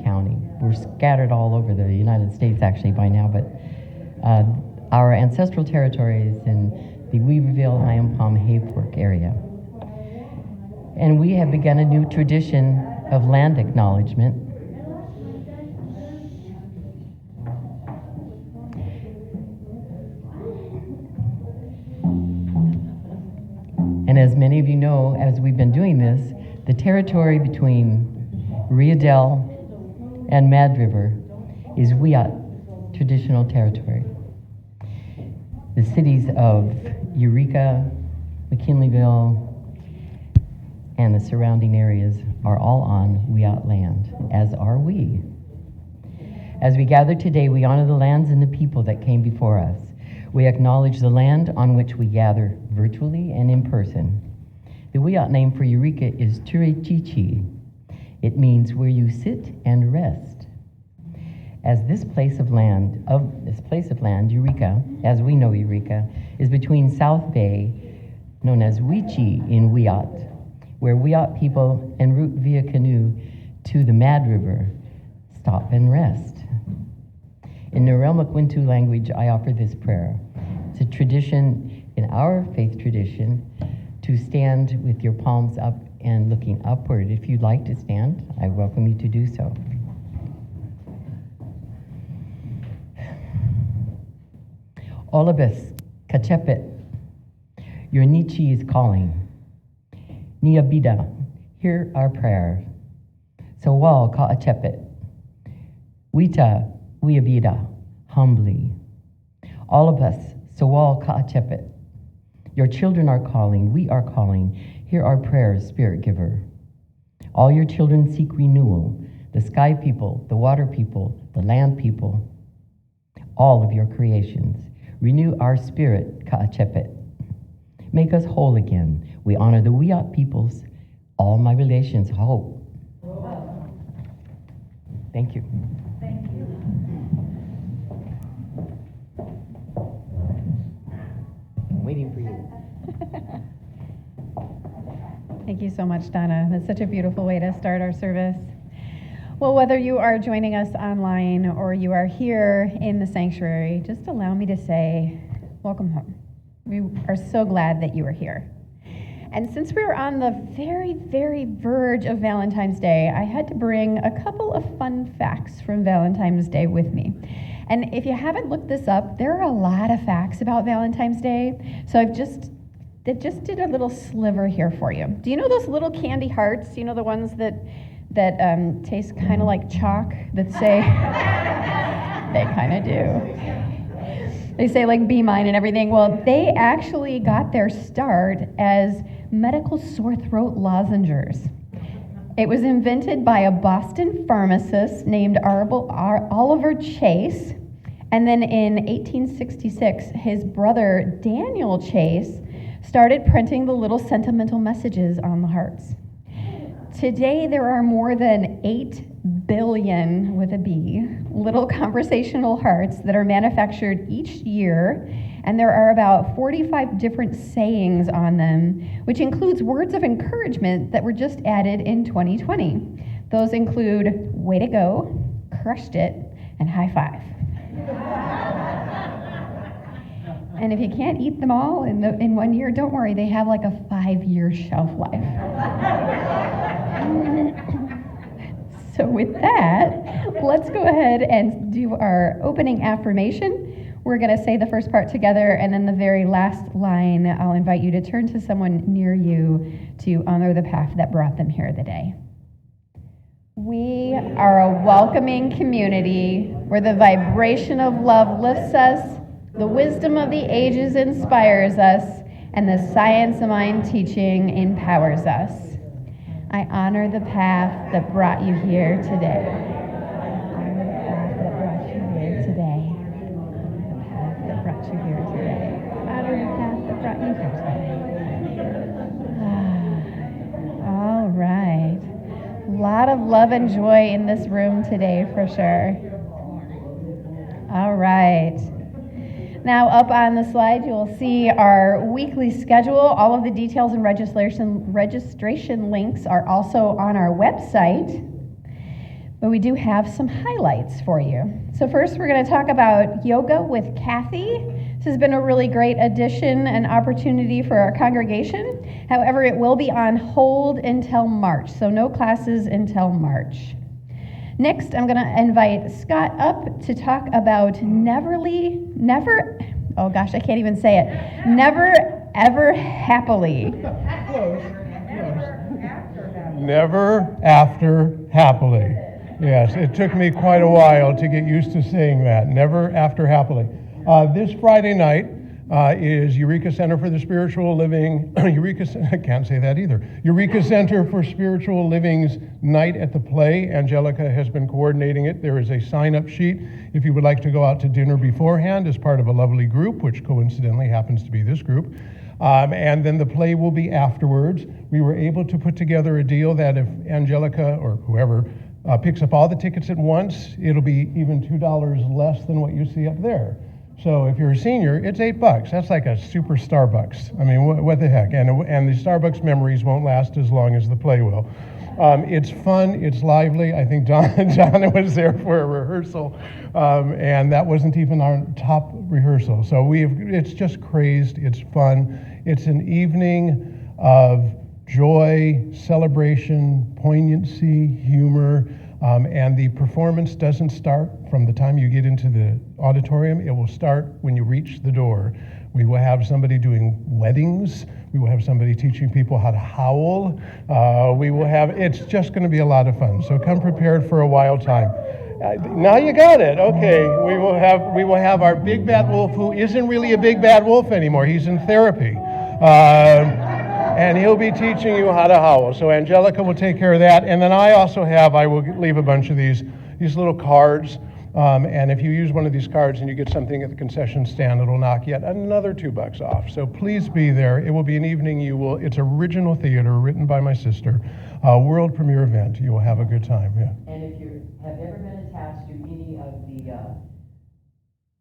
county. We're scattered all over the United States actually by now, but our ancestral territory is in the Weaverville, Iron Hayfork area. And we have begun a new tradition of land acknowledgement. And as many of you know, as we've been doing this, the territory between Riadel and Mad River is Wiyot traditional territory. The cities of Eureka, McKinleyville, and the surrounding areas are all on Wiyot land, as are we. As we gather today, we honor the lands and the people that came before us. We acknowledge the land on which we gather virtually and in person. The Wiyot name for Eureka is Turechichi. It means where you sit and rest. As this place of land, Eureka, as we know Eureka, is between South Bay, known as Wechi in Wiyot, where Wiyot people en route via canoe to the Mad River stop and rest. In Nurel-Makwintu language, I offer this prayer. It's a tradition in our faith tradition to stand with your palms up and looking upward. If you'd like to stand, I welcome you to do so. Olabis, Kachepet, your Nichi is calling. Niabida, hear our prayer. Sawal Ka'achepet, Wita Wiabida, humbly. All of us, Sawal Ka'achepet, your children are calling, we are calling. Hear our prayers, Spirit Giver. All your children seek renewal, the sky people, the water people, the land people, all of your creations. Renew our spirit, Ka'achepet. Make us whole again. We honor the Wiyot peoples, all my relations, hope. Thank you. Thank you. I'm waiting for you. Thank you so much, Donna. That's such a beautiful way to start our service. Well, whether you are joining us online or you are here in the sanctuary, just allow me to say, welcome home. We are so glad that you are here. And since we're on the very, very verge of Valentine's Day, I had to bring a couple of fun facts from Valentine's Day with me. And if you haven't looked this up, there are a lot of facts about Valentine's Day. So I just did a little sliver here for you. Do you know those little candy hearts? You know the ones that taste kind of like chalk that say, they kind of do. They say like be mine and everything. Well, they actually got their start as medical sore throat lozenges. It was invented by a Boston pharmacist named Oliver Chase. And then in 1866, his brother Daniel Chase started printing the little sentimental messages on the hearts. Today, there are more than 8 billion, with a B, little conversational hearts that are manufactured each year, and there are about 45 different sayings on them, which includes words of encouragement that were just added in 2020. Those include way to go, crushed it, and high five. And if you can't eat them all in 1 year, don't worry, they have like a 5-year shelf life. So with that, let's go ahead and do our opening affirmation. We're going to say the first part together, and then the very last line, I'll invite you to turn to someone near you to honor the path that brought them here today. We are a welcoming community where the vibration of love lifts us, the wisdom of the ages inspires us, and the science of mind teaching empowers us. I honor the path that brought you here today. Honor the path that brought you here today. The path that brought you here today. Honor the path that brought you here today. All right. A lot of love and joy in this room today for sure. All right. Now up on the slide, you'll see our weekly schedule. All of the details and registration links are also on our website. But we do have some highlights for you. So first we're going to talk about yoga with Kathy. This has been a really great addition and opportunity for our congregation. However, it will be on hold until March, so no classes until March. Next, I'm going to invite Scott up to talk about never ever happily. Never after happily. Yes, it took me quite a while to get used to saying that. Never after happily. This Friday night is Eureka Center for the Spiritual Living, I can't say that either. Eureka Center for Spiritual Living's Night at the Play. Angelica has been coordinating it. There is a sign-up sheet if you would like to go out to dinner beforehand as part of a lovely group, which coincidentally happens to be this group. And then the play will be afterwards. We were able to put together a deal that if Angelica or whoever picks up all the tickets at once, it'll be even $2 less than what you see up there. So if you're a senior, it's $8. That's like a super Starbucks. I mean, what the heck? And the Starbucks memories won't last as long as the play will. It's fun, it's lively. I think Donna was there for a rehearsal, and that wasn't even our top rehearsal. So it's just crazed, it's fun. It's an evening of joy, celebration, poignancy, humor, and the performance doesn't start from the time you get into the auditorium. It will start when you reach the door. We will have somebody doing weddings. We will have somebody teaching people how to howl. It's just going to be a lot of fun. So come prepared for a wild time. Now you got it. Okay, we will have our big bad wolf, who isn't really a big bad wolf anymore. He's in therapy. And he'll be teaching you how to howl. So Angelica will take care of that. And then I will leave a bunch of these little cards. And if you use one of these cards and you get something at the concession stand, it'll knock yet another $2 off. So please be there. It will be an evening it's original theater written by my sister, world premiere event. You will have a good time. Yeah. And if you have ever been attached to any of the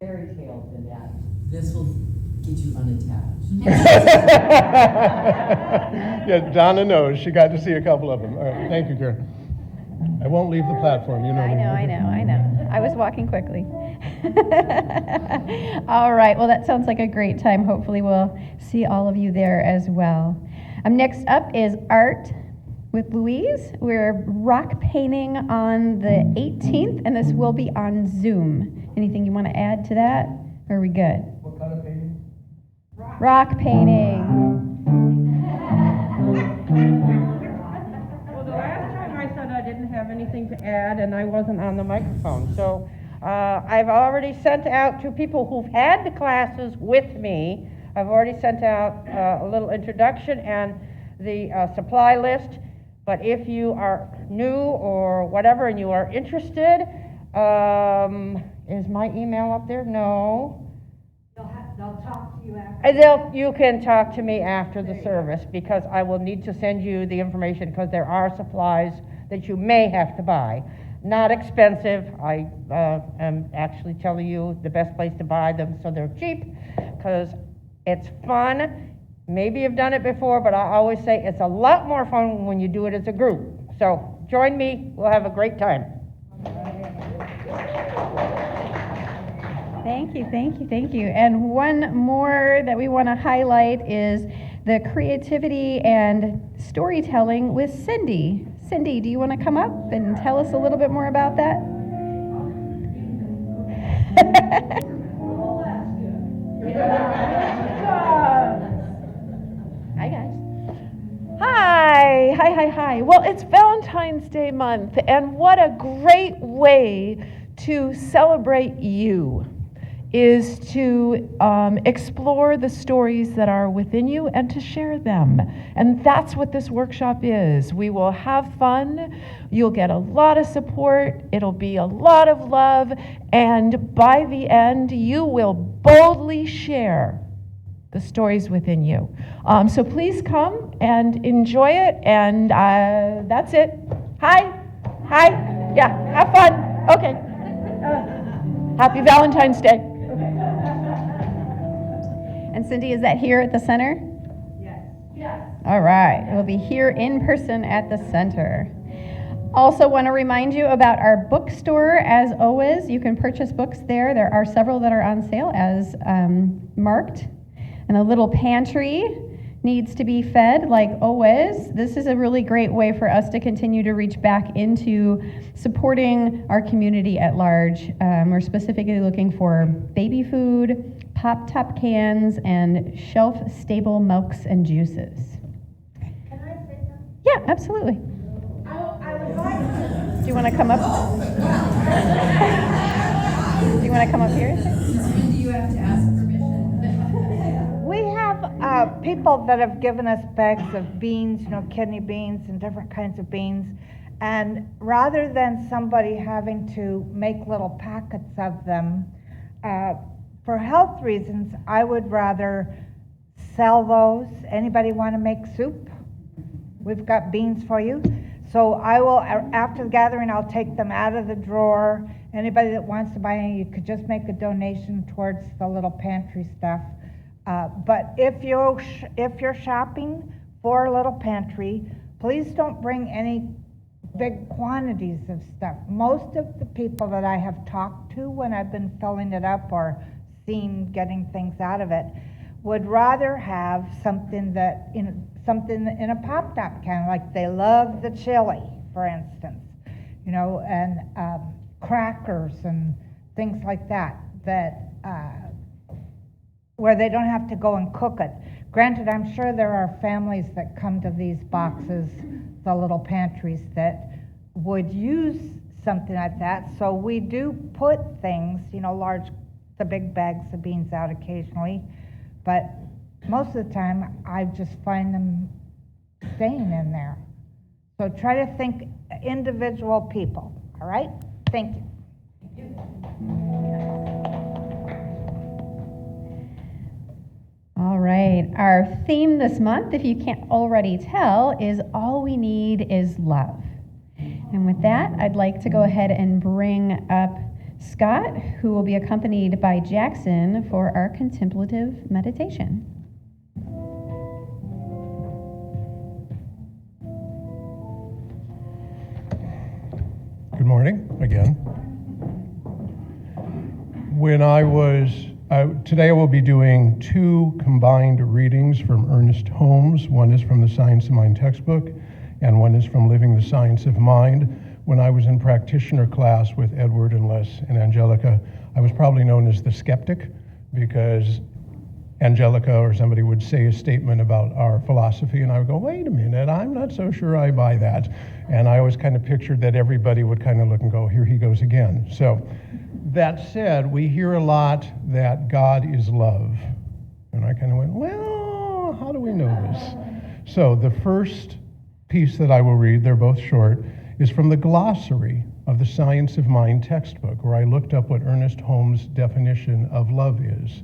fairy tales in that, this will get you unattached. Yeah, Donna knows. She got to see a couple of them. All right, thank you, Karen. I won't leave the platform, you know. I know. I was walking quickly. All right, well, that sounds like a great time. Hopefully we'll see all of you there as well. Next up is Art with Louise. We're rock painting on the 18th, and this will be on Zoom. Anything you want to add to that? Or are we good? What kind of painting? Rock painting. Well, the last time I said I didn't have anything to add, and I wasn't on the microphone. So I've already sent out to people who've had the classes with me. I've already sent out a little introduction and the supply list. But if you are new or whatever and you are interested, is my email up there? No. They'll talk to you after. You can talk to me after the service, because I will need to send you the information, because there are supplies that you may have to buy. Not expensive. I am actually telling you the best place to buy them so they're cheap, because it's fun. Maybe you've done it before, but I always say it's a lot more fun when you do it as a group. So join me. We'll have a great time. Thank you. And one more that we want to highlight is the creativity and storytelling with Cindy. Cindy, do you want to come up and tell us a little bit more about that? Hi, guys. Hi. Well, it's Valentine's Day month, and what a great way to celebrate you is to explore the stories that are within you and to share them. And that's what this workshop is. We will have fun. You'll get a lot of support. It'll be a lot of love. And by the end, you will boldly share the stories within you. So please come and enjoy it. And that's it. Hi. Yeah, have fun. Okay. Happy Valentine's Day. And Cindy, is that here at the center? Yes. All right. We'll be here in person at the center. Also want to remind you about our bookstore. As always, you can purchase books there. There are several that are on sale as marked. And a little pantry needs to be fed like always. This is a really great way for us to continue to reach back into supporting our community at large. We're specifically looking for baby food, pop-top cans, and shelf-stable milks and juices. Can I say something? Yeah, absolutely. I would like to. Do you want to come up? Do you want to come up here? Do you have to ask permission? We have people that have given us bags of beans, kidney beans and different kinds of beans. And rather than somebody having to make little packets of them, for health reasons, I would rather sell those. Anybody want to make soup? We've got beans for you. So I will, after the gathering, I'll take them out of the drawer. Anybody that wants to buy any, you could just make a donation towards the little pantry stuff. But if you're shopping for a little pantry, please don't bring any big quantities of stuff. Most of the people that I have talked to when I've been filling it up or seen getting things out of it would rather have something in a pop-top can, like they love the chili, for instance, and crackers and things like that, where they don't have to go and cook it. Granted, I'm sure there are families that come to these boxes, the little pantries, that would use something like that. So we do put things, the big bags of beans out occasionally, but most of the time I just find them staying in there. So try to think individual people, all right? Thank you. All right, our theme this month, if you can't already tell, is all we need is love. And with that, I'd like to go ahead and bring up Scott, who will be accompanied by Jackson for our contemplative meditation. Good morning again. Today I will be doing 2 combined readings from Ernest Holmes. One is from the Science of Mind textbook, and one is from Living the Science of Mind. When I was in practitioner class with Edward and Les and Angelica, I was probably known as the skeptic, because Angelica or somebody would say a statement about our philosophy, and I would go, wait a minute, I'm not so sure I buy that. And I always kind of pictured that everybody would kind of look and go, here he goes again. So that said, we hear a lot that God is love. And I kind of went, well, how do we know this? So the first piece that I will read, they're both short, is from the glossary of the Science of Mind textbook, where I looked up what Ernest Holmes' definition of love is.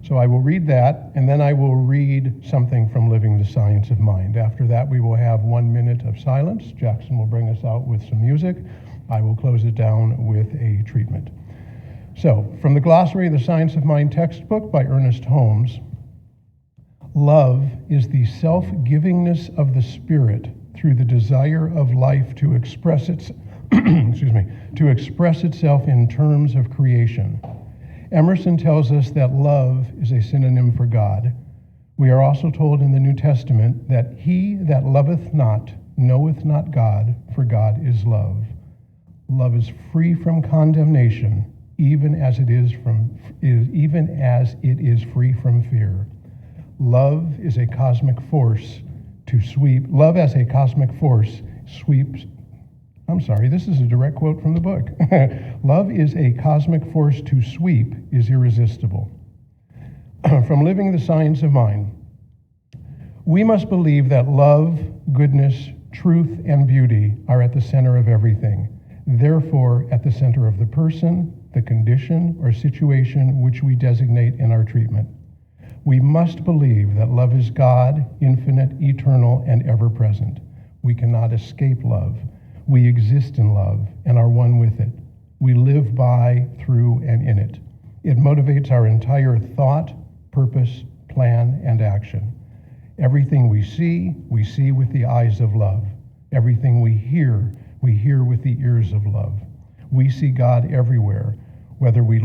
So I will read that, and then I will read something from Living the Science of Mind. After that, we will have 1 minute of silence. Jackson will bring us out with some music. I will close it down with a treatment. So, from the glossary of the Science of Mind textbook by Ernest Holmes, love is the self-givingness of the spirit through the desire of life to express its, to express itself in terms of creation. Emerson tells us that love is a synonym for God. We are also told in the New Testament that he that loveth not knoweth not God, for God is love. Love is free from condemnation, even as it is free from fear. Love is a cosmic force to sweep. Love as a cosmic force sweeps. This is a direct quote from the book. Love is a cosmic force to sweep is irresistible. From Living the Science of Mind, we must believe that love, goodness, truth, and beauty are at the center of everything. Therefore, at the center of the person, the condition, or situation which we designate in our treatment. We must believe that love is God, infinite, eternal, and ever-present. We cannot escape love. We exist in love and are one with it. We live by, through, and in it. It motivates our entire thought, purpose, plan, and action. Everything we see with the eyes of love. Everything we hear We hear with the ears of love. We see God everywhere. Wherever we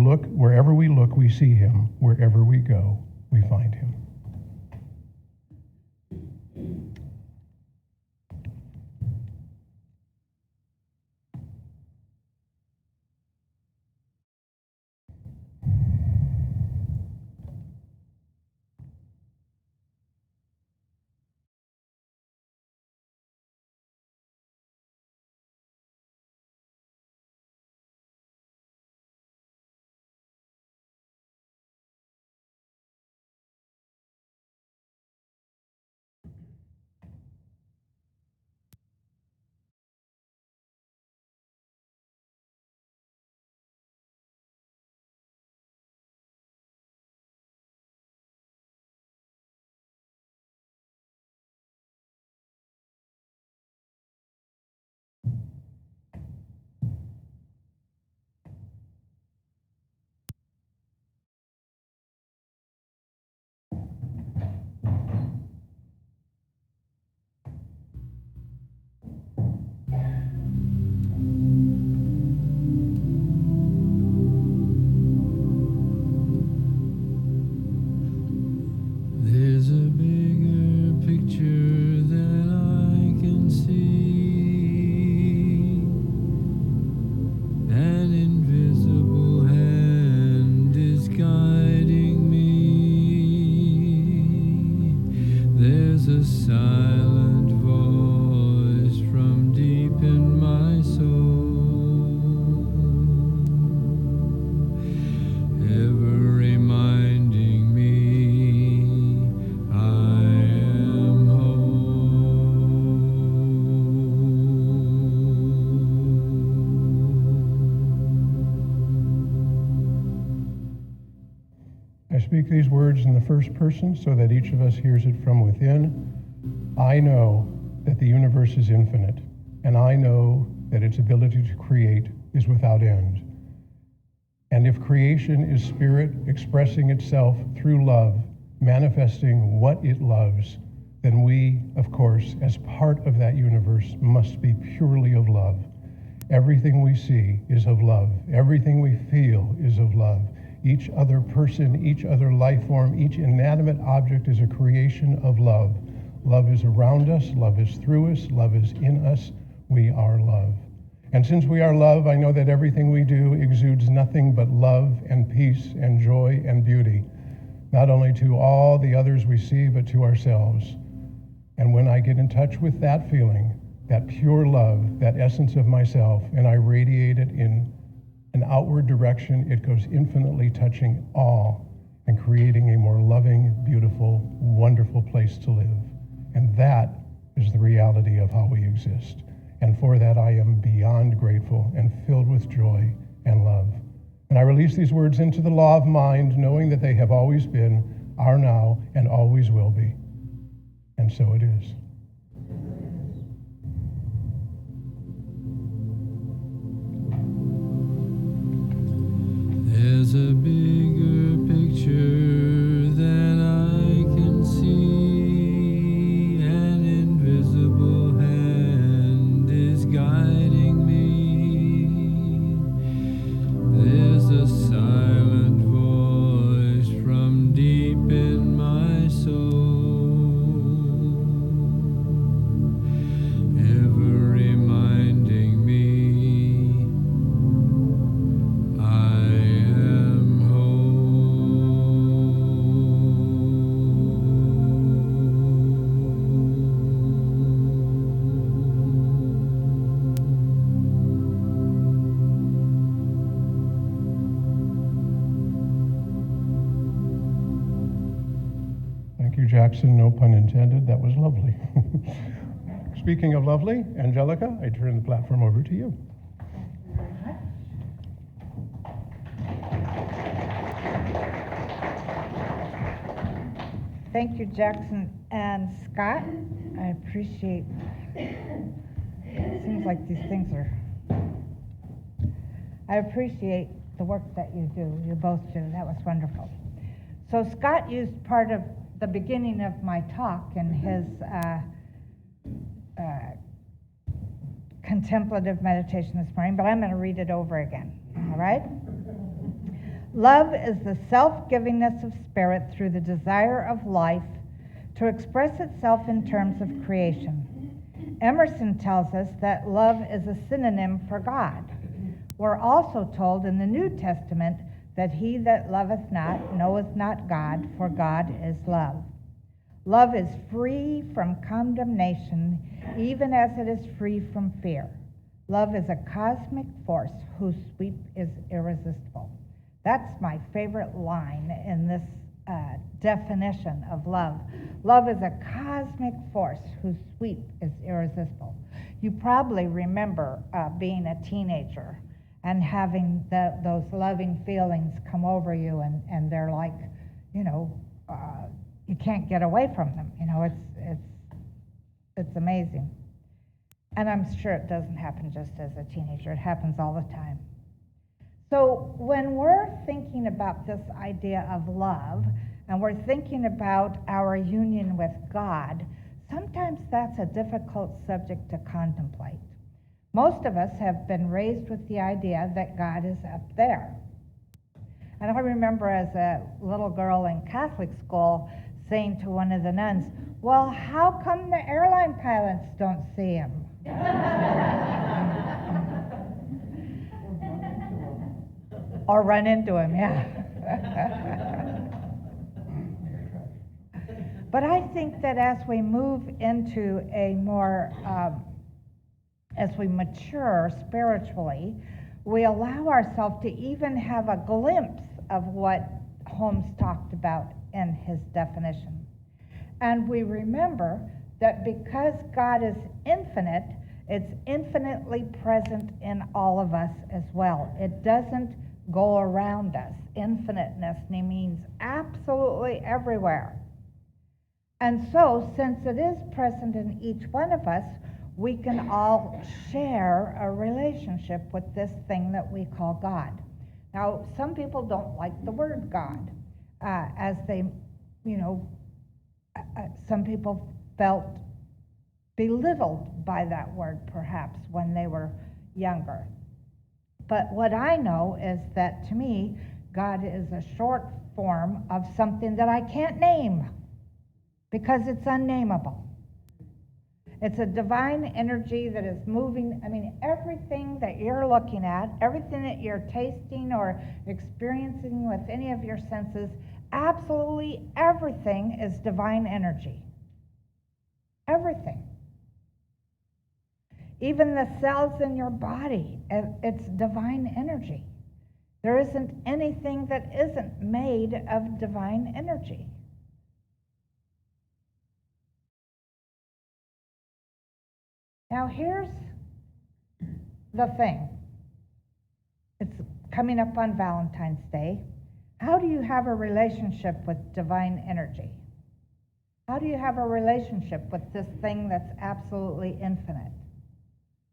look, we see him. Wherever we go, we find him. There's a bigger picture than I can see. An invisible hand is guiding me. There's a silent voice from deep in my soul, ever reminding me I am whole. I speak these words in the first person so that each of us hears it from within. I know that the universe is infinite, and I know that its ability to create is without end. And if creation is spirit expressing itself through love, manifesting what it loves, then we, of course, as part of that universe, must be purely of love. Everything we see is of love. Everything we feel is of love. Each other person, each other life form, each inanimate object is a creation of love. Love is around us, love is through us, love is in us. We are love. And since we are love, I know that everything we do exudes nothing but love and peace and joy and beauty, not only to all the others we see, but to ourselves. And when I get in touch with that feeling, that pure love, that essence of myself, and I radiate it in an outward direction, it goes infinitely touching all and creating a more loving, beautiful, wonderful place to live. And that is the reality of how we exist. And for that, I am beyond grateful and filled with joy and love. And I release these words into the law of mind, knowing that they have always been, are now, and always will be. And so it is. There's a bigger picture than I can see. An invisible hand is guiding me. There's a silent voice from deep in my soul, ever reminding me I am Thank you, Jackson. No pun intended. That was lovely. Speaking of lovely, Angelica, I turn the platform over to you. Thank you, Jackson and Scott. I appreciate, it seems like these things are, I appreciate the work that you do. You both do. That was wonderful. So Scott used part of the beginning of my talk in his contemplative meditation this morning, but I'm going to read it over again. All right? Love is the self-givingness of spirit through the desire of life to express itself in terms of creation. Emerson tells us that love is a synonym for God. We're also told in the New Testament that he that loveth not knoweth not God, for God is love. Love is free from condemnation, even as it is free from fear. Love is a cosmic force whose sweep is irresistible. That's my favorite line in this definition of love. Love is a cosmic force whose sweep is irresistible. You probably remember being a teenager and having those loving feelings come over you, and they're like, you can't get away from them. It's amazing. And I'm sure it doesn't happen just as a teenager. It happens all the time. So when we're thinking about this idea of love, and we're thinking about our union with God, sometimes that's a difficult subject to contemplate. Most of us have been raised with the idea that God is up there. And I remember as a little girl in Catholic school saying to one of the nuns, well, how come the airline pilots don't see him? Or run into him, yeah. But I think that as we move into a more, as we mature spiritually, we allow ourselves to even have a glimpse of what Holmes talked about in his definition. And we remember that because God is infinite, it's infinitely present in all of us as well. It doesn't go around us. Infiniteness means absolutely everywhere. And so, since it is present in each one of us, we can all share a relationship with this thing that we call God. Now, some people don't like the word God, as they, some people felt belittled by that word, perhaps, when they were younger. But what I know is that, to me, God is a short form of something that I can't name, because it's unnameable. It's a divine energy that is moving. I mean, everything that you're looking at, everything that you're tasting or experiencing with any of your senses, absolutely everything is divine energy. Everything. Even the cells in your body, it's divine energy. There isn't anything that isn't made of divine energy. Now here's the thing. It's coming up on Valentine's Day. How do you have a relationship with divine energy? How do you have a relationship with this thing that's absolutely infinite?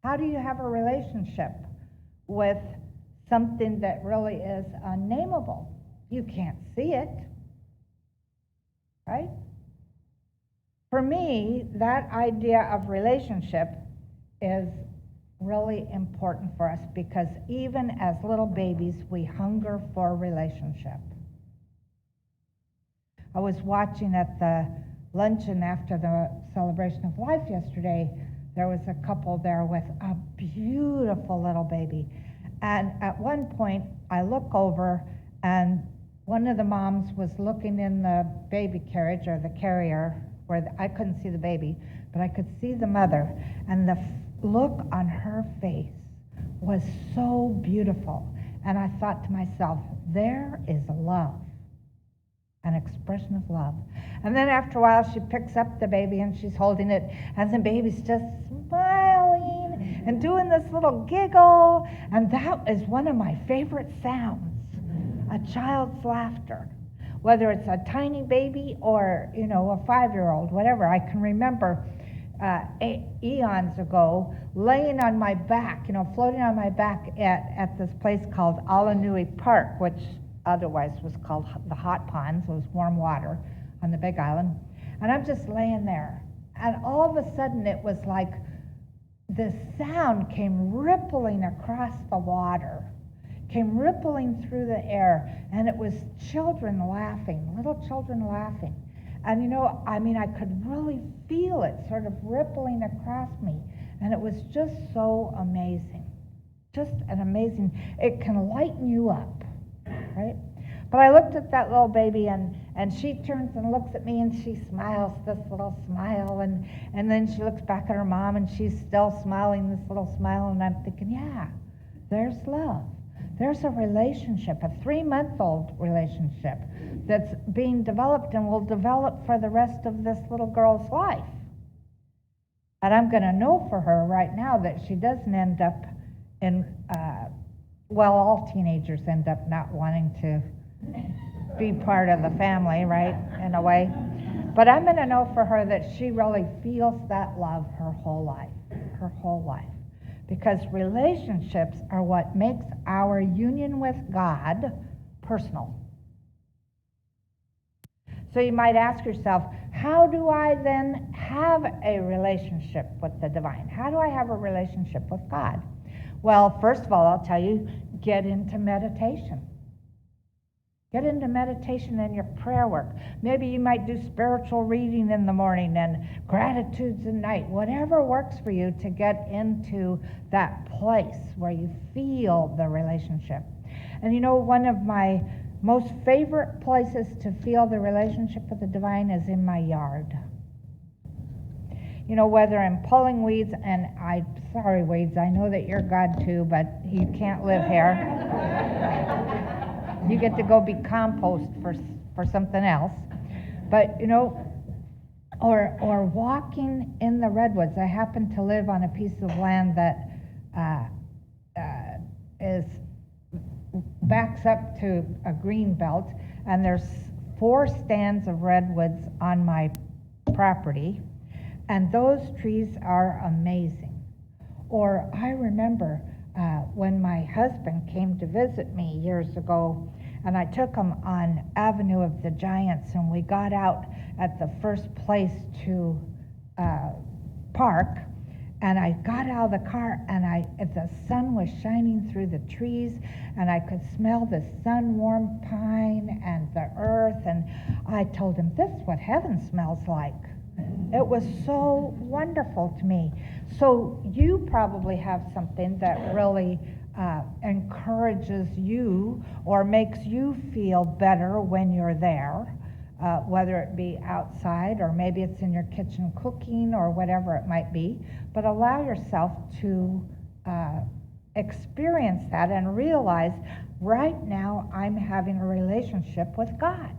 How do you have a relationship with something that really is unnameable? You can't see it, right? For me, that idea of relationship is really important for us, because even as little babies, we hunger for relationship. I was watching at the luncheon after the celebration of life yesterday. There was a couple there with a beautiful little baby. And at one point, I look over, and one of the moms was looking in the baby carriage, or the carrier, where I couldn't see the baby, but I could see the mother. And the look on her face was so beautiful. And I thought to myself, there is love, an expression of love. And then after a while, she picks up the baby and she's holding it, and the baby's just smiling and doing this little giggle. And that is one of my favorite sounds, a child's laughter. Whether it's a tiny baby or, a 5-year-old, whatever. I can remember eons ago laying on my back, floating on my back at this place called Alanui Park, which otherwise was called the Hot Ponds. It was warm water on the Big Island. And I'm just laying there. And all of a sudden it was like this sound came rippling across the water, came rippling through the air, and it was children laughing, little children laughing. And you know, I mean, I could really feel it sort of rippling across me, and it was just so amazing. Just an amazing, it can lighten you up, right? But I looked at that little baby, and she turns and looks at me, and she smiles this little smile, and then she looks back at her mom, and she's still smiling this little smile, and I'm thinking, yeah, there's love. There's a relationship, a 3-month-old relationship that's being developed and will develop for the rest of this little girl's life. And I'm going to know for her right now that she doesn't end up in, well, all teenagers end up not wanting to be part of the family, right, in a way. But I'm going to know for her that she really feels that love her whole life. Because relationships are what makes our union with God personal. So you might ask yourself, how do I then have a relationship with the divine? How do I have a relationship with God? Well, first of all, I'll tell you, get into meditation. Get into meditation and your prayer work. Maybe you might do spiritual reading in the morning and gratitudes at night. Whatever works for you to get into that place where you feel the relationship. And you know, one of my most favorite places to feel the relationship with the divine is in my yard. You know, whether I'm pulling weeds, and sorry weeds, I know that you're God too, but you can't live here. You get to go be compost for something else. But, you know, or walking in the redwoods. I happen to live on a piece of land that backs up to a green belt, and there's 4 stands of redwoods on my property, and those trees are amazing. Or I remember when my husband came to visit me years ago, and I took him on Avenue of the Giants, and we got out at the first place to park, and I got out of the car, and the sun was shining through the trees, and I could smell the sun-warmed pine and the earth, and I told him, this is what heaven smells like. It was so wonderful to me. So you probably have something that really encourages you or makes you feel better when you're there, whether it be outside or maybe it's in your kitchen cooking or whatever it might be. But allow yourself to experience that and realize, right now I'm having a relationship with God.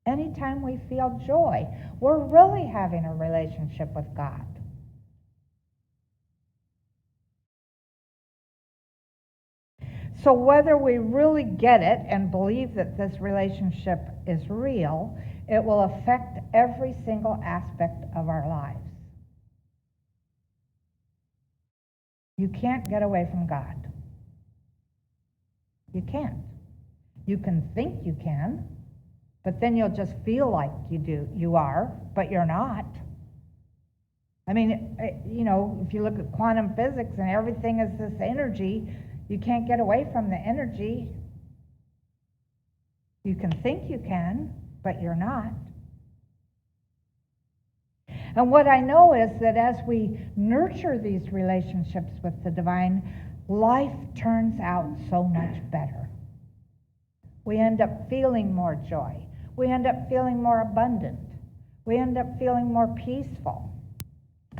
Anytime we feel joy, we're really having a relationship with God. So whether we really get it and believe that this relationship is real, it will affect every single aspect of our lives. You can't get away from God. You can't. You can think you can, but then you'll just feel like you are, but you're not. I mean, you know, if you look at quantum physics and everything is this energy, you can't get away from the energy. You can think you can, but you're not. And what I know is that as we nurture these relationships with the divine, life turns out so much better. We end up feeling more joy. We end up feeling more abundant. We end up feeling more peaceful.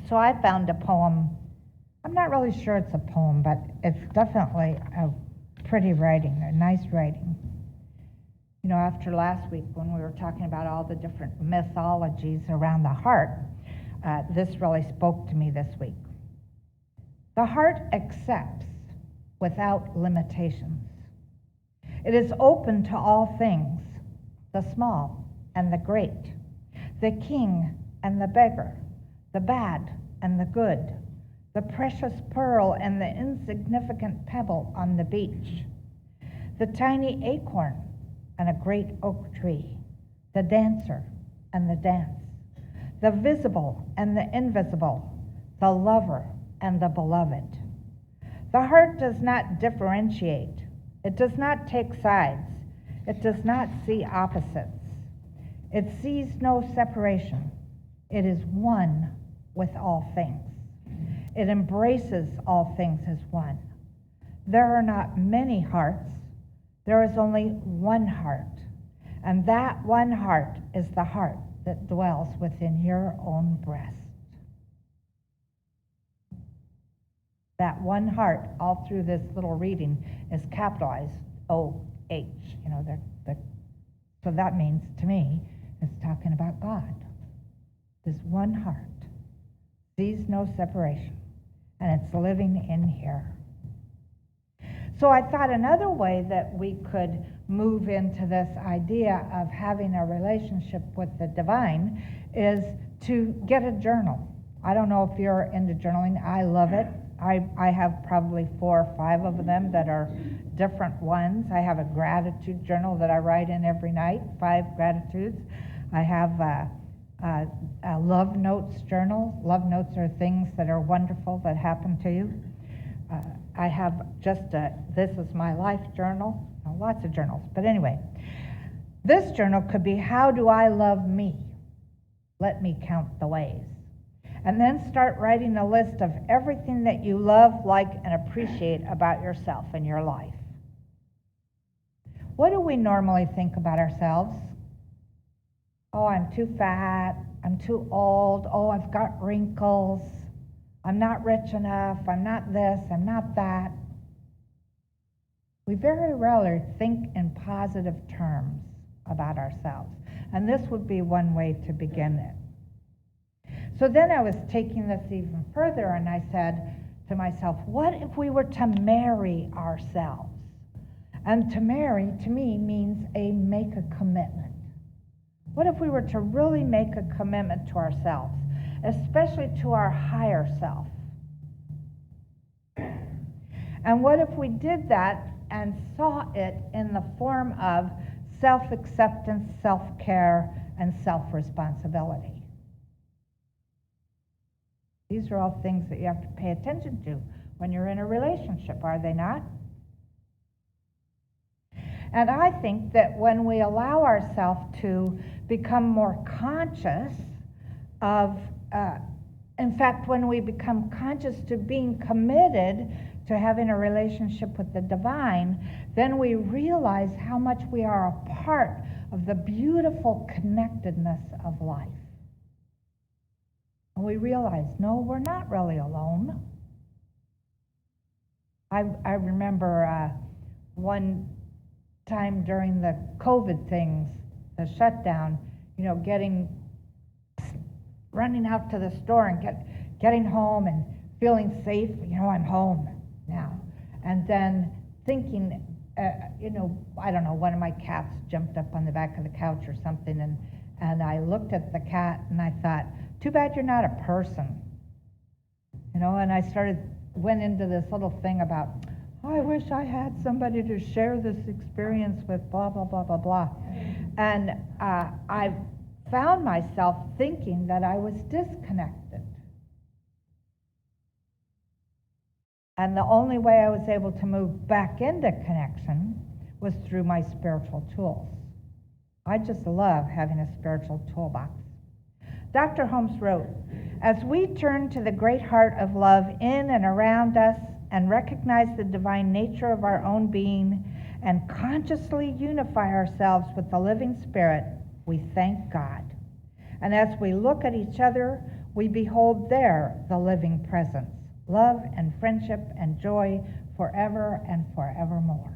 So I found a poem. I'm not really sure it's a poem, but it's definitely a pretty writing, a nice writing. You know, after last week when we were talking about all the different mythologies around the heart, this really spoke to me this week. The heart accepts without limitations. It is open to all things, the small and the great, the king and the beggar, the bad and the good, the precious pearl and the insignificant pebble on the beach, the tiny acorn and a great oak tree, the dancer and the dance, the visible and the invisible, the lover, and the beloved. The heart does not differentiate. It does not take sides. It does not see opposites. It sees no separation. It is one with all things. It embraces all things as one. There are not many hearts. There is only one heart. And that one heart is the heart that dwells within your own breast. That one heart, all through this little reading, is capitalized O-H. So that means, to me, it's talking about God. This one heart sees no separation, and it's living in here. So I thought another way that we could move into this idea of having a relationship with the divine is to get a journal. I don't know if you're into journaling. I love it. I have probably 4 or 5 of them that are different ones. I have a gratitude journal that I write in every night, 5 gratitudes. I have a love notes journal. Love notes are things that are wonderful that happen to you. I have just this is my life journal. Lots of journals. But anyway, this journal could be, how do I love me? Let me count the ways. And then start writing a list of everything that you love, like, and appreciate about yourself and your life. What do we normally think about ourselves? Oh, I'm too fat. I'm too old. Oh, I've got wrinkles. I'm not rich enough. I'm not this. I'm not that. We very rarely think in positive terms about ourselves. And this would be one way to begin it. So then I was taking this even further, and I said to myself, what if we were to marry ourselves? And to marry, to me, means make a commitment. What if we were to really make a commitment to ourselves, especially to our higher self? And what if we did that and saw it in the form of self-acceptance, self-care, and self-responsibility? These are all things that you have to pay attention to when you're in a relationship, are they not? And I think that when we allow ourselves to become more conscious of, in fact, when we become conscious to being committed to having a relationship with the divine, then we realize how much we are a part of the beautiful connectedness of life. And we realize, no, we're not really alone. I remember one time during the COVID things, the shutdown, running out to the store and getting home and feeling safe. I'm home now. And then thinking, I don't know, one of my cats jumped up on the back of the couch or something, and I looked at the cat and I thought, too bad you're not a person. And I went into this little thing about, I wish I had somebody to share this experience with, blah, blah, blah, blah, blah. And I found myself thinking that I was disconnected. And the only way I was able to move back into connection was through my spiritual tools. I just love having a spiritual toolbox. Dr. Holmes wrote, as we turn to the great heart of love in and around us and recognize the divine nature of our own being and consciously unify ourselves with the living spirit, we thank God. And as we look at each other, we behold there the living presence, love and friendship and joy forever and forevermore.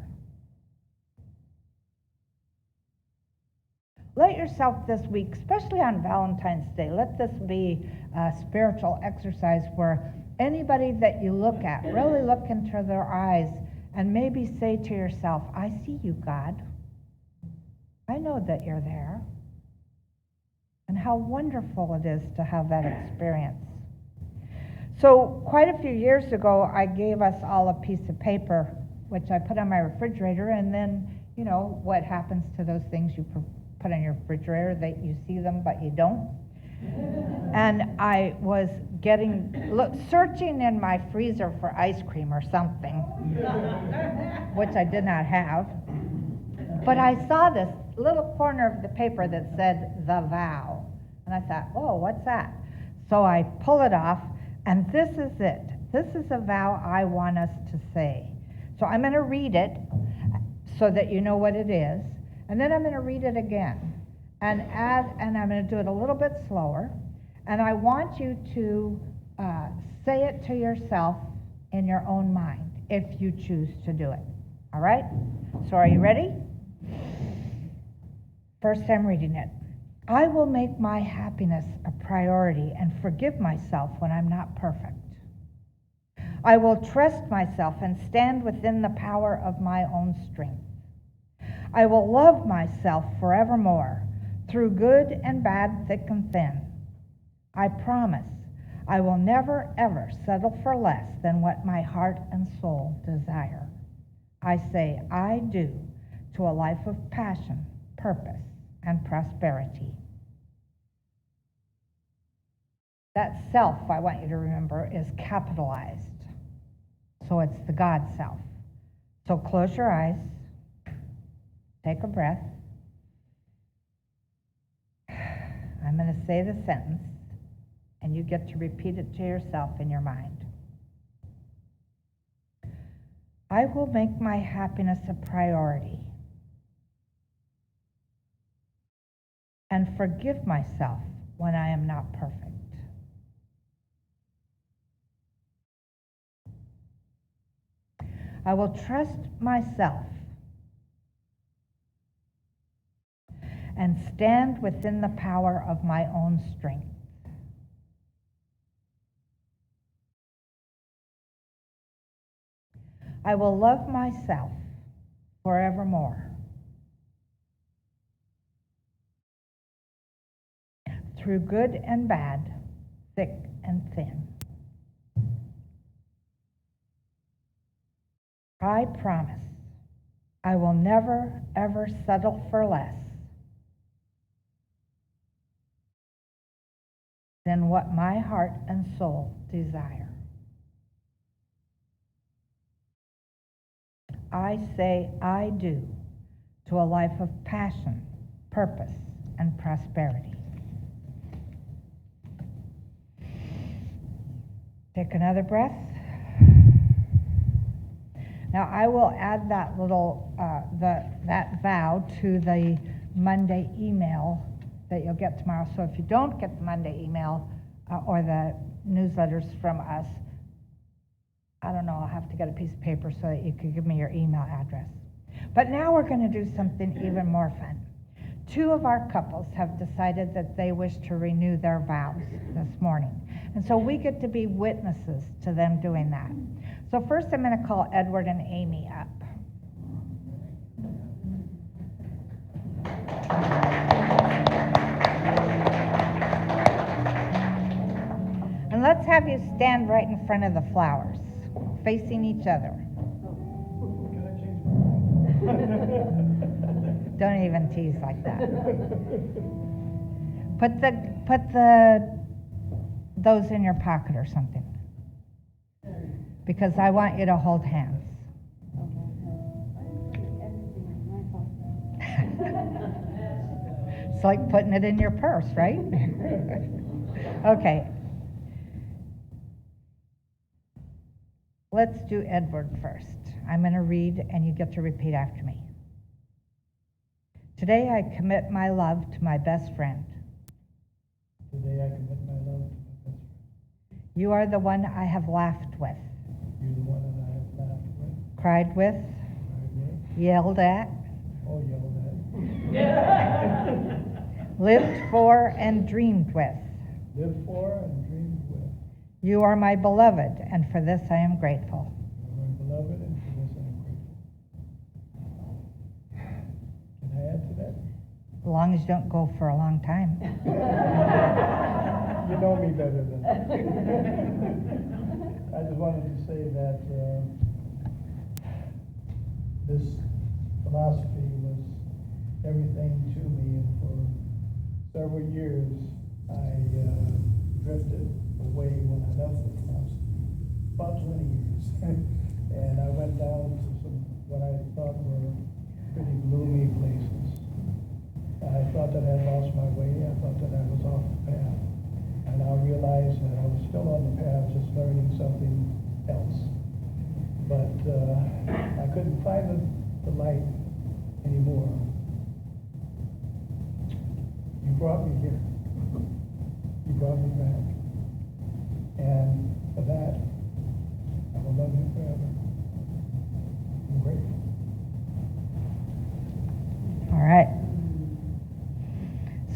Let yourself this week, especially on Valentine's Day, let this be a spiritual exercise where anybody that you look at, really look into their eyes and maybe say to yourself, I see you, God. I know that you're there. And how wonderful it is to have that experience. So quite a few years ago, I gave us all a piece of paper, which I put on my refrigerator, and then, what happens to those things you put on your refrigerator, that you see them, but you don't. And I was searching in my freezer for ice cream or something, which I did not have. But I saw this little corner of the paper that said, "The Vow." And I thought, oh, what's that? So I pull it off, and this is it. This is a vow I want us to say. So I'm going to read it so that you know what it is, and then I'm going to read it again. And I'm going to do it a little bit slower, and I want you to say it to yourself in your own mind, if you choose to do it. All right? So are you ready? First, I'm reading it. I will make my happiness a priority and forgive myself when I'm not perfect. I will trust myself and stand within the power of my own strength. I will love myself forevermore, through good and bad, thick and thin. I promise I will never, ever settle for less than what my heart and soul desire. I say I do to a life of passion, purpose, and prosperity. That self, I want you to remember, is capitalized. So it's the God self. So close your eyes, take a breath. I'm going to say the sentence, and you get to repeat it to yourself in your mind. I will make my happiness a priority and forgive myself when I am not perfect. I will trust myself and stand within the power of my own strength. I will love myself forevermore, through good and bad, thick and thin. I promise I will never, ever settle for less than what my heart and soul desire. I say I do to a life of passion, purpose, and prosperity. Take another breath. Now I will add that little that vow to the Monday email that you'll get tomorrow. So if you don't get the Monday email or the newsletters from us, I don't know, I'll have to get a piece of paper so that you can give me your email address. But now we're going to do something even more fun. 2 of our couples have decided that they wish to renew their vows this morning. And so we get to be witnesses to them doing that. So first I'm going to call Edward and Amy up. And let's have you stand right in front of the flowers, facing each other. Don't even tease like that. Put those in your pocket or something, because I want you to hold hands. It's like putting it in your purse, right? Okay. Let's do Edward first. I'm going to read, and you get to repeat after me. Today I commit my love to my best friend. Today I commit my love to my best friend. You are the one I have laughed with, You're the one that I have laughed with, cried with, cried with, yelled at, yelled at, lived for, and dreamed with. lived for, and dreamed with. You are my beloved, and for this I am grateful. You're my beloved, and for this I am grateful. Can I add to that? As long as you don't go for a long time. You know me better than that. I just wanted to say that this philosophy was everything to me, and for several years I drifted away when I left the house, about 20 years. And I went down to some, what I thought were pretty gloomy places. I thought that I had lost my way. I thought that I was off the path. And I realized that I was still on the path, just learning something else. But I couldn't find the light anymore. You brought me here. You brought me back. And for that, I will love you forever. I'm grateful. All right.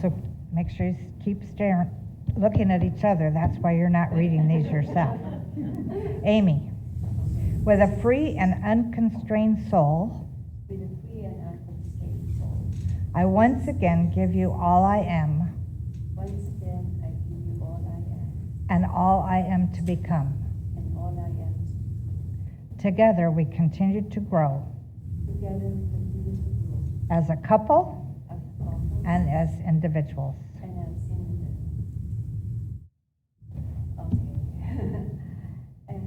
So make sure you keep staring, looking at each other. That's why you're not reading these yourself. Amy, with a free and unconstrained soul, I once again give you all I am. Once again, I give you all I am. And all I am to become. And all I am. Together we continue to grow. Together we continue to grow. As a couple. As a couple. And as individuals. And as individuals. Okay. And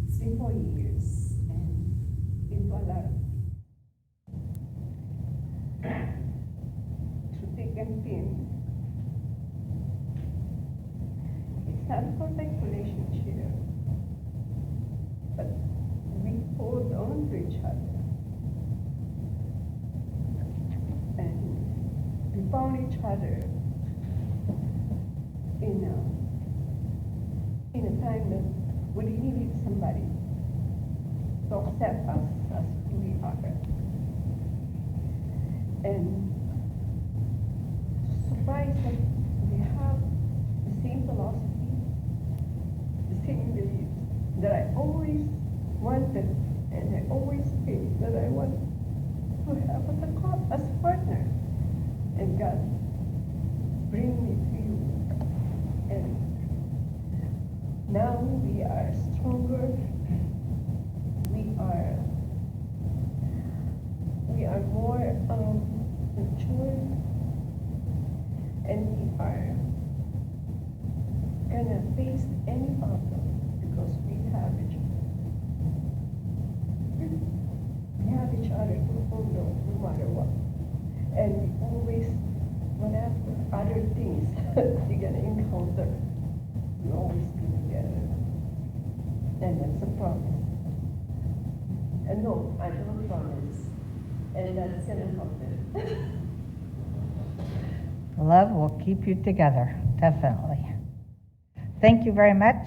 it's been 4 years and been through a lot of through thick and thin. It's not a perfect relationship, but we hold on to each other. And we found each other in a time that we needed somebody to accept us as who we are. And surprised that we have the same philosophy, the same beliefs that I always wanted and I always think that I want to have as a partner. And God, bring me to you. And now we are stronger. We are more mature, and we are gonna face any problem because we have each other to hold on no matter what. And we always, whenever other things you're gonna encounter, we always be together. And that's a promise. And no, I don't promise. And that's gonna happen. Love will keep you together, definitely. Thank you very much.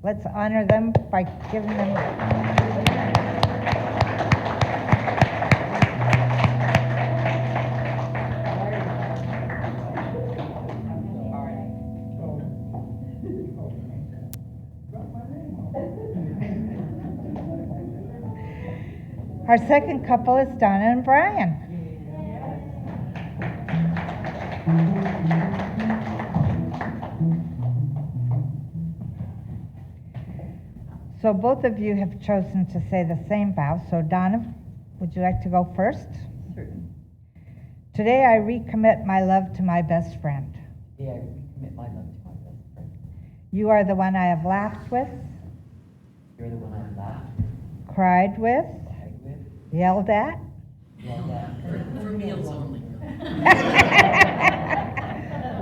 Let's honor them by giving them. Our second couple is Donna and Brian. So both of you have chosen to say the same vow. So Donna, would you like to go first? Certainly. Today I recommit my love to my best friend. Today I recommit my love to my best friend. You are the one I have laughed with. You're the one I've laughed Cried with. with, Yelled at. yelled at. For meals only.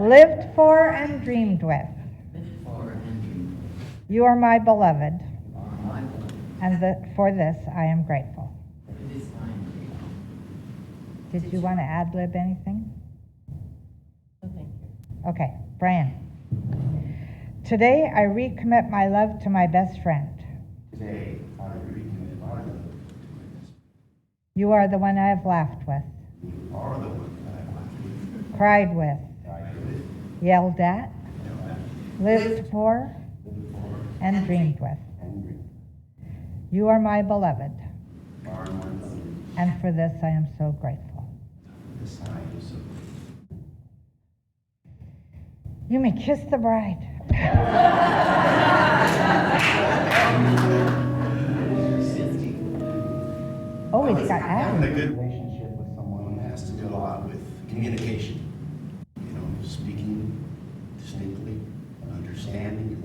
Lived for and dreamed with. Lived for and dreamed. You are my beloved, You are my beloved. and for this I am grateful. For this I am grateful. Did you want to ad-lib anything? So thank you. Okay, Brian. Today I recommit my love to my best friend. Today, I recommit my love to my best friend. You are the one I have laughed with, You are the one that I want to cried with, die with, yelled at, lived for, live for, and dreamed with. and dream. You are my beloved, Are my beloved. and for this I am so grateful. This I am so You may kiss the bride. Oh, he's got Having a added. good relationship with someone has to do a lot with communication. You know, speaking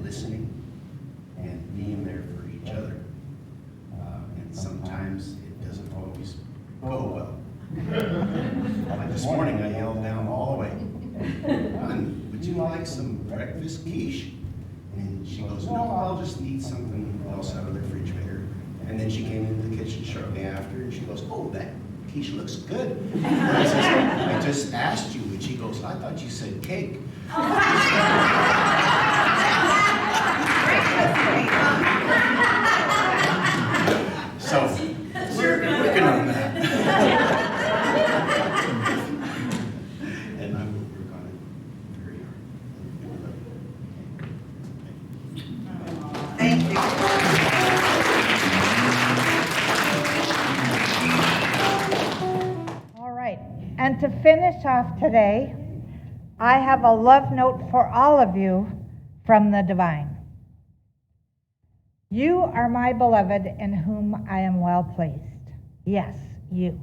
listening and being there for each other. And sometimes it doesn't always go well. Like this morning, I yelled down all the way, "Honey, would you like some breakfast quiche?" And she goes, "No, I'll just eat something else out of the refrigerator." And then she came into the kitchen shortly after, and she goes, "Oh, that quiche looks good." And I says, "I just asked you," and she goes, "I thought you said cake." So, we're working on that. And I will work on it very hard. Thank you. All right, and to finish off today, I have a love note for all of you from the divine. You are my beloved in whom I am well pleased. Yes, you.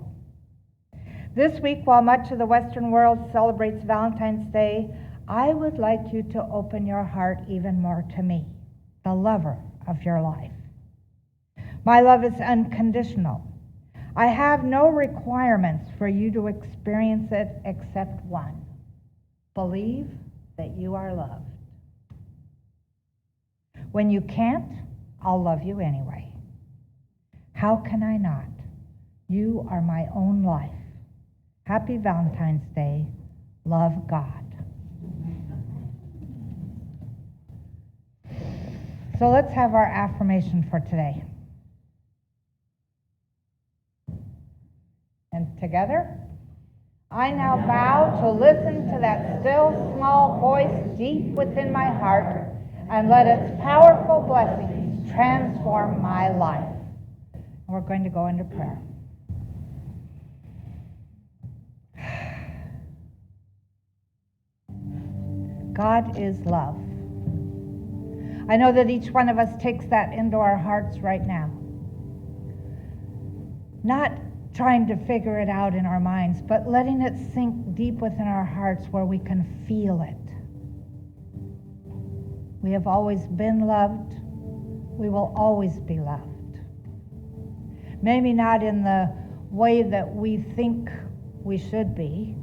This week, while much of the Western world celebrates Valentine's Day, I would like you to open your heart even more to me, the lover of your life. My love is unconditional. I have no requirements for you to experience it except one. Believe that you are loved. When you can't, I'll love you anyway. How can I not? You are my own life. Happy Valentine's Day. Love, God. So let's have our affirmation for today. And together, I now vow to listen to that still small voice deep within my heart and let its powerful blessings transform my life. And we're going to go into prayer. God is love. I know that each one of us takes that into our hearts right now. Not trying to figure it out in our minds, but letting it sink deep within our hearts where we can feel it. We have always been loved. We will always be loved. Maybe not in the way that we think we should be,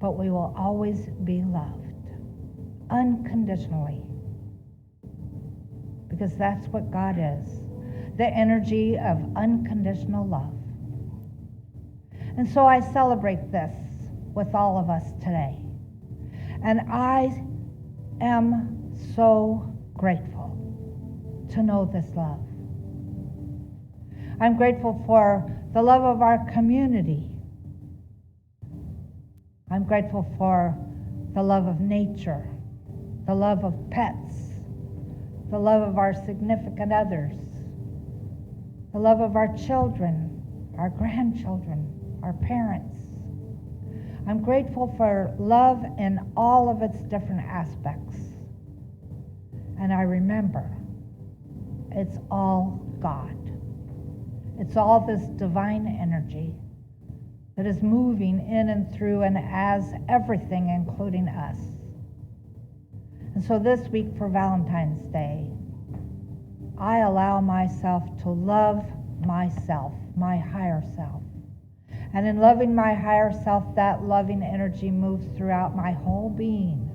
but we will always be loved unconditionally, because that's what God is, the energy of unconditional love. And so I celebrate this with all of us today. And I am so grateful to know this love. I'm grateful for the love of our community. I'm grateful for the love of nature, the love of pets, the love of our significant others, the love of our children, our grandchildren, our parents. I'm grateful for love in all of its different aspects. And I remember, it's all God. It's all this divine energy that is moving in and through and as everything, including us. And so this week for Valentine's Day, I allow myself to love myself, my higher self. And in loving my higher self, that loving energy moves throughout my whole being.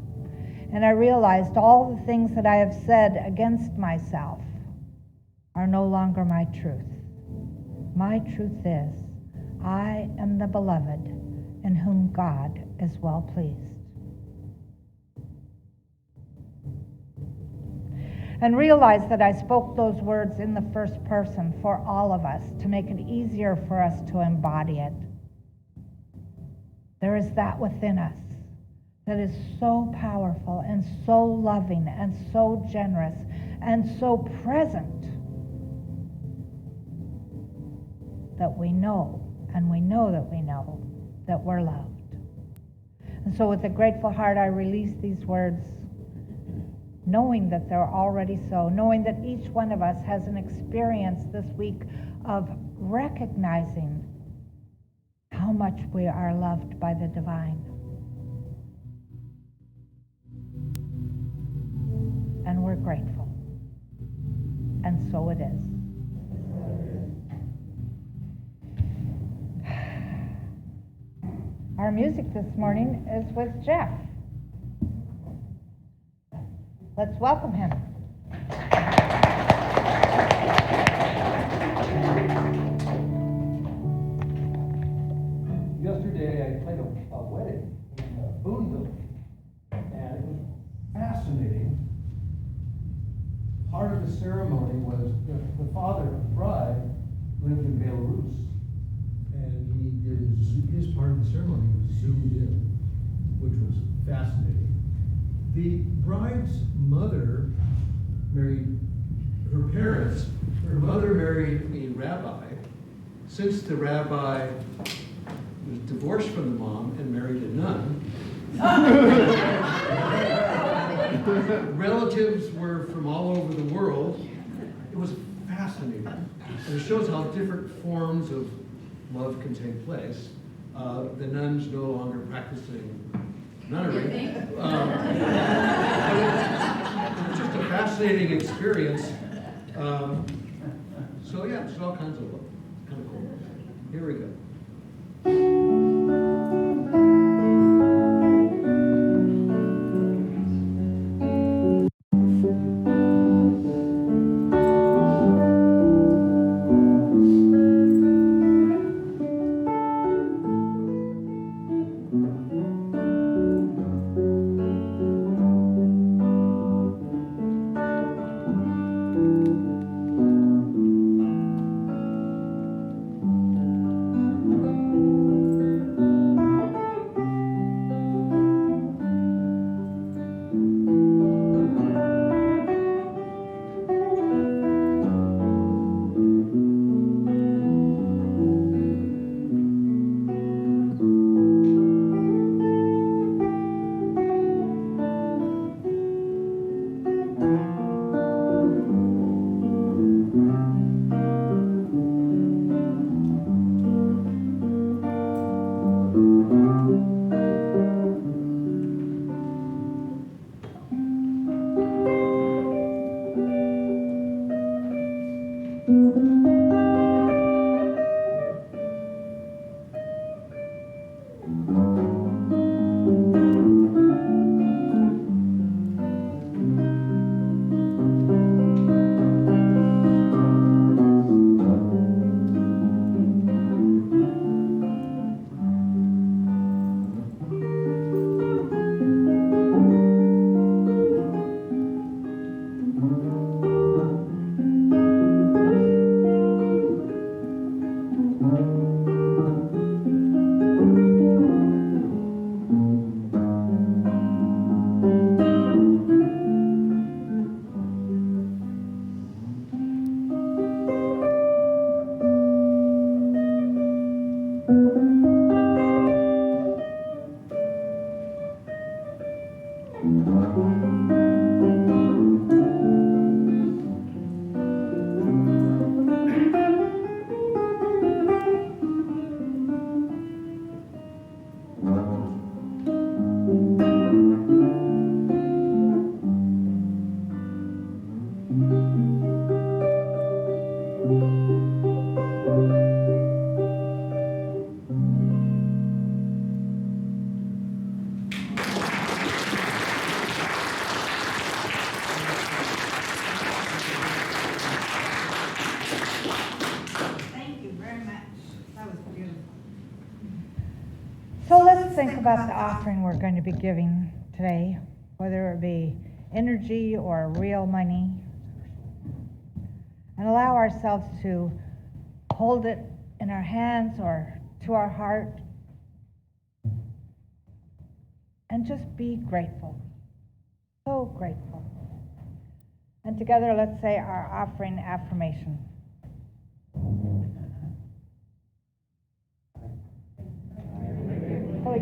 And I realized all the things that I have said against myself are no longer my truth. My truth is, I am the beloved in whom God is well pleased. And realize that I spoke those words in the first person for all of us to make it easier for us to embody it. There is that within us that is so powerful and so loving and so generous and so present that we know, and we know that we know that we're loved. And so with a grateful heart, I release these words, knowing that they're already so, knowing that each one of us has an experience this week of recognizing how much we are loved by the divine. and we're grateful. And so it is. Our music this morning is with Jeff. Let's welcome him. Yesterday I played a wedding in Boonville, and it was fascinating. Part of the ceremony was the father of the bride lived in Belarus, and he did his part of the ceremony was zoomed in, which was fascinating. The bride's mother married her parents. Her mother married a rabbi. Since the rabbi was divorced from the mom and married a nun, relatives were from all over the world. It was fascinating. And it shows how different forms of love can take place. The nun's no longer practicing nunnery. It was just a fascinating experience. So yeah, it's all kinds of love. Kind of cool. Here we go. Think about the offering we're going to be giving today, whether it be energy or real money, and allow ourselves to hold it in our hands or to our heart and just be grateful, so grateful. And together, let's say our offering affirmation.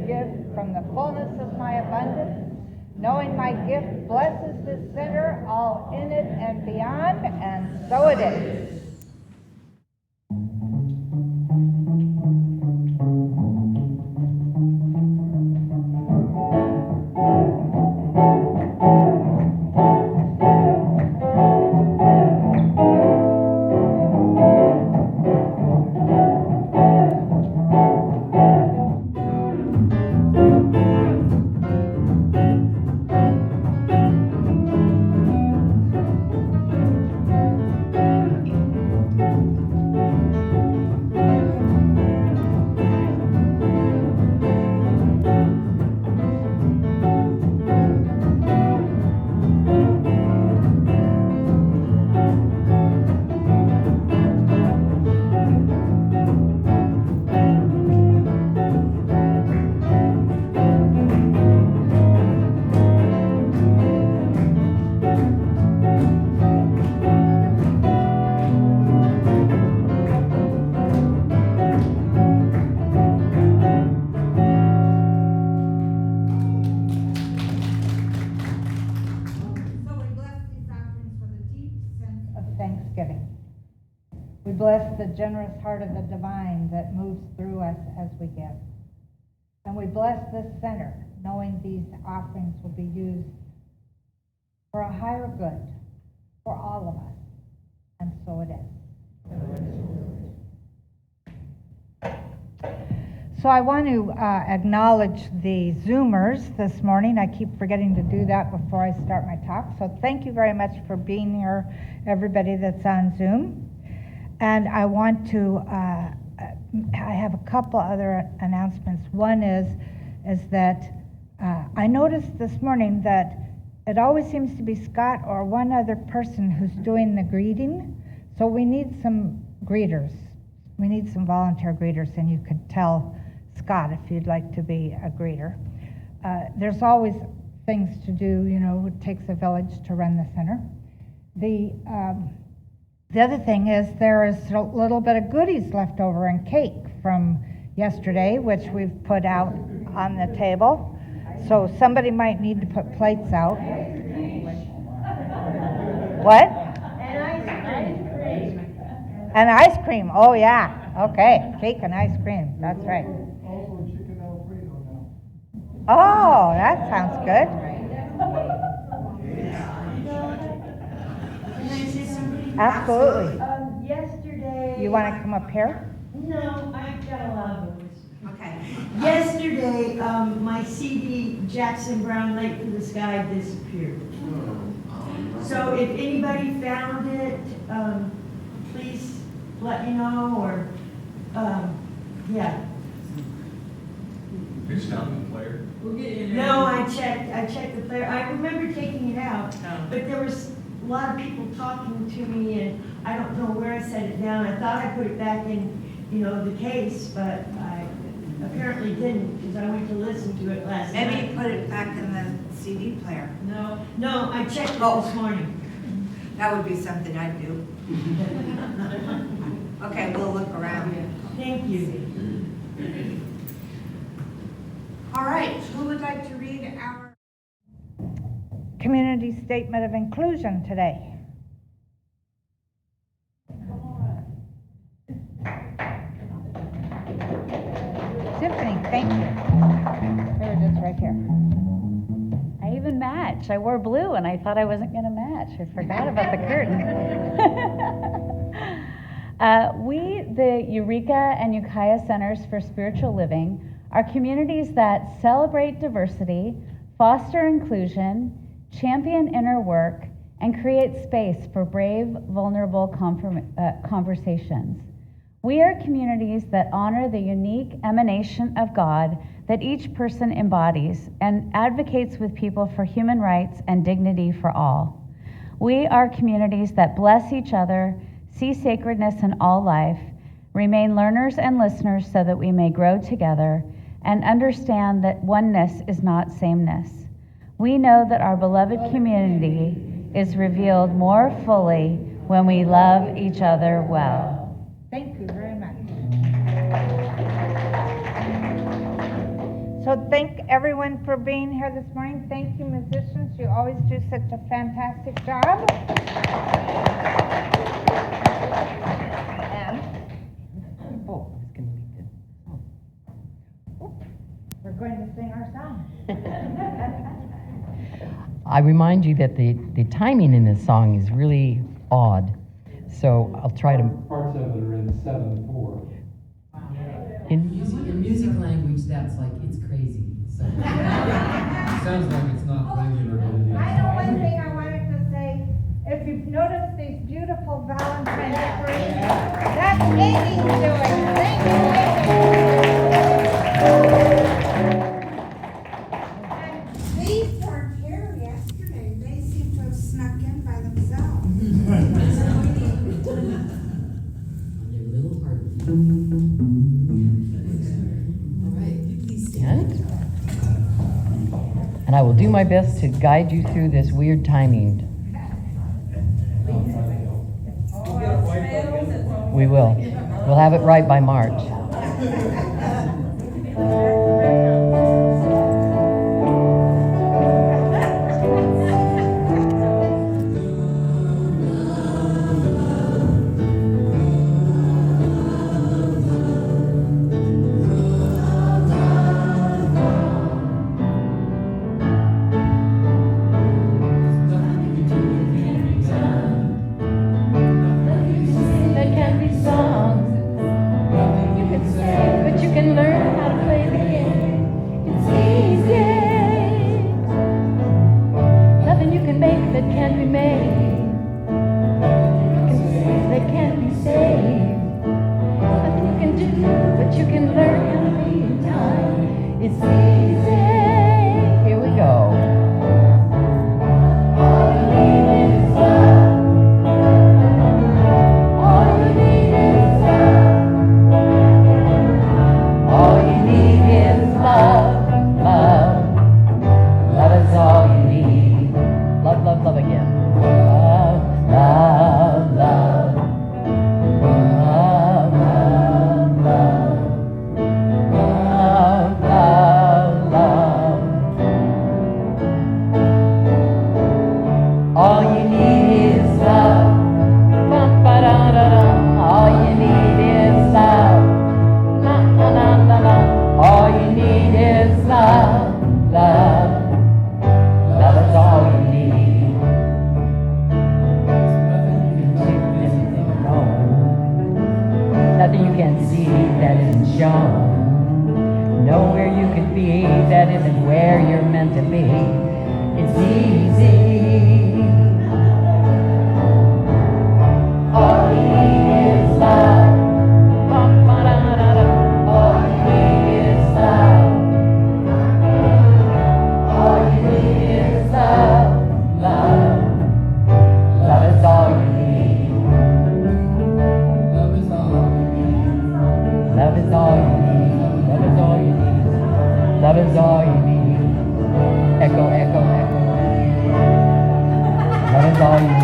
Gift from the fullness of my abundance, knowing my gift blesses the sinner, all in it and beyond, and so it is. thanksgiving. We bless the generous heart of the divine that moves through us as we give. And we bless this center, knowing these offerings will be used for a higher good for all of us. And so it is. So I want to acknowledge the Zoomers this morning. I keep forgetting to do that before I start my talk. So thank you very much for being here, everybody that's on Zoom. And I want to, I have a couple other announcements. One is that I noticed this morning that it always seems to be Scott or one other person who's doing the greeting. So we need some greeters. We need some volunteer greeters, and you could tell Scott if you'd like to be a greeter. There's always things to do, you know, it takes a village to run the center. The other thing is there is a little bit of goodies left over and cake from yesterday, which we've put out on the table. So somebody might need to put plates out. What? And ice cream. Oh yeah. Okay. Cake and ice cream. That's right. Also chicken Alfredo now. Oh, that sounds good. Absolutely. Yesterday. You want to come up here? No, I've got a lot of words. Okay. Yesterday, my CD, Jackson Brown Lake to the Sky, disappeared. So if anybody found it, please let me know, or, yeah. It's not in the player. We'll get you in there. No, I checked the player. I remember taking it out, but there was a lot of people talking to me, and I don't know where I set it down. I thought I put it back in, the case, but I apparently didn't, because I went to listen to it last night. Maybe you put it back in the CD player. No, I checked it this morning. That would be something I'd do. Okay, we'll look around. Thank you. All right, who would like to read our Community Statement of Inclusion today? Tiffany, thank you. There it is right here. I even match. I wore blue and I thought I wasn't going to match. I forgot about the curtain. We, the Eureka and Ukiah Centers for Spiritual Living, are communities that celebrate diversity, foster inclusion, champion inner work, and create space for brave, vulnerable conversations. We are communities that honor the unique emanation of God that each person embodies and advocates with people for human rights and dignity for all. We are communities that bless each other, see sacredness in all life, remain learners and listeners so that we may grow together, and understand that oneness is not sameness. We know that our beloved community is revealed more fully when we love each other well. Thank you very much. So thank everyone for being here this morning. Thank you, musicians. You always do such a fantastic job. And we're going to sing our song. I remind you that the timing in this song is really odd. So I'll try to. Parts of it are in 7/4. In music language, that's like, it's crazy. So, sounds like it's not regular, but it is. I know one thing I wanted to say. If you've noticed these beautiful Valentine's trees, that's Amy's doing. Thank you, Amy. These weren't here yesterday. They seem to have snuck in by themselves. They're a little hard. All right, please stand. And I will do my best to guide you through this weird timing. We will. We'll have it right by March. fake that can't be made. You can say they can't be saved. Nothing you can do, but you can learn how to be in time. It's easy. Here we go. All you need is love. All you need is love. All you need is love. Love. Love is all you need. Love, love, love again. Love, love, love. Love, love, love. Love, love, love. All you need is love. Ba-ba-da-da-da. All you need is love. Na-na-na-na-na. All you need is love. Love. Love is all you need. Nothing you can see that isn't shown. Nowhere you could be that isn't where you're meant to be. It's easy. All you need is love. Ba-ba-da-da-da. All you need is love. All you need is love. Love. Love is all you need. Love is all you need. Love is all you need. Love is all you need. Love is all you need. Echo, echo, echo. Love is all you need.